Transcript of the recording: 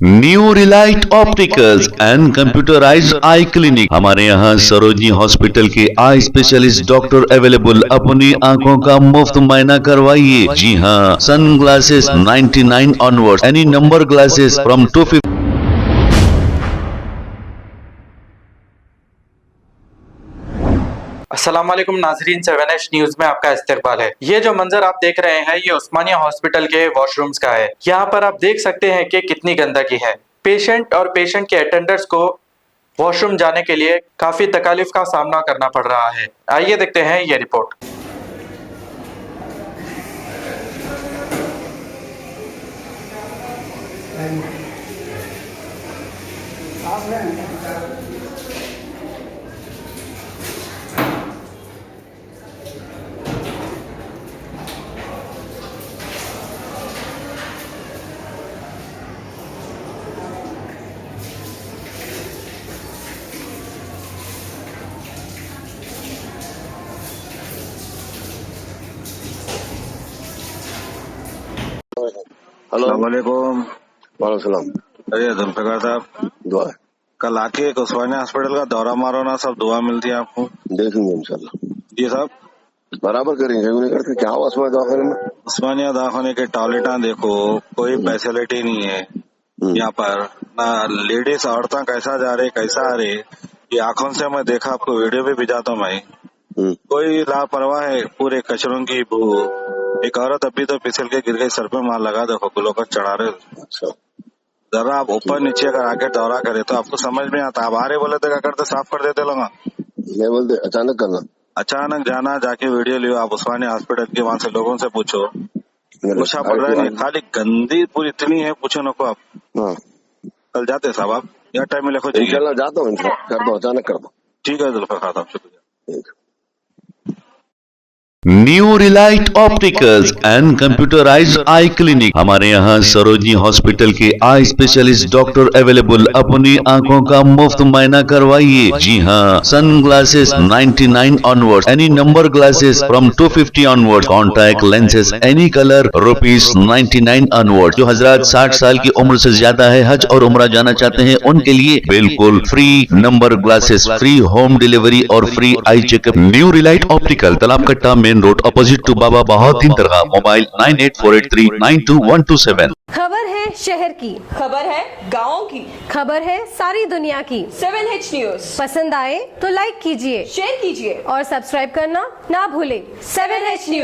New Relight opticals and computerised I clinic. हमारे यहाँ Sarojini hospital के आई स्पेशलिस्ट डॉक्टर अवेलेबल। अपनी आंखों का मुफ्त मुआयना करवाइए। जी हाँ, sun glasses 99 onward, any number glasses from 250। अस्सलाम वालेकुम नाजरीन, 7H न्यूज में आपका इस्तकबाल है। ये जो मंजर आप देख रहे हैं ये उस्मानिया हॉस्पिटल के वॉशरूम्स का है। यहाँ पर आप देख सकते हैं कि कितनी गंदगी है। पेशेंट और पेशेंट के अटेंडर्स को वॉशरूम जाने के लिए काफी तकालीफ का सामना करना पड़ रहा है। आइए देखते हैं ये रिपोर्ट। हेलो वालेकुम। वालेकुम सलाम। अरे जुल्फिकार साहब, दुआ कल आके एक उस्मानिया हॉस्पिटल का दौरा मारो ना, सब दुआ मिलती है आपको। देखेंगे इंशाल्लाह। जी साहब, बराबर करेंगे, क्यों नहीं करते? क्या हुआ उसमें दवाखाने में? उस्मानिया दवाखाने के टॉयलेटा देखो, कोई फैसिलिटी नहीं है यहाँ पर। ना लेडीज औरतें कैसा जा रहे कैसा आ रहे, ये आंखों से मैं देखा, आपको वीडियो भी भेजाता हूँ मैं। कोई लापरवाह है, पूरे कचरों की बू। एक औरत अभी तो फिसल के गिर गई, सर पे मार लगा, देखो ग्लूकोज चढ़ा रहे। अच्छा, जरा आप ऊपर नीचे अगर आके दौरा करे तो आपको समझ में आता। आप आ रहे बोले तो क्या करते, साफ कर देते लोग। मैं बोलते अचानक करना, अचानक जाना, जाके वीडियो लियो आप उस्मानिया हॉस्पिटल के, वहाँ से लोगों से पूछो, पूछा पड़ रहा नहीं। खाली गंदी पूरी इतनी है, पूछो नको आप। हाँ, कल जाते साहब आप, या टाइम में लिखो चाहिए। इंशाल्लाह जाता हूँ, कर दो, अचानक कर दो। ठीक है जुल्फिकार साहब, शुक्रिया। ठीक। New Relight opticals and computerised I clinic. हमारे यहाँ सरोजनी हॉस्पिटल के आई स्पेशलिस्ट डॉक्टर अवेलेबल। अपनी आंखों का मुफ्त मुआयना करवाइए। जी हाँ, sun glasses 99 onward, any number glasses from 250 onward, contact lenses any colour ₹99 onward. जो हजरात 60 साल की उम्र से ज्यादा है, हज और उम्रा जाना चाहते हैं, उनके लिए बिल्कुल free number glasses, free home delivery और free eye checkup. New relight optical, Talab Katta, main road, opposite to Baba Bahauddin Dargah. Mobile 9848392127। खबर है शहर की, खबर है गाँव की, खबर है सारी दुनिया की। 7H न्यूज पसंद आए तो लाइक कीजिए, शेयर कीजिए और सब्सक्राइब करना ना भूले। 7H news.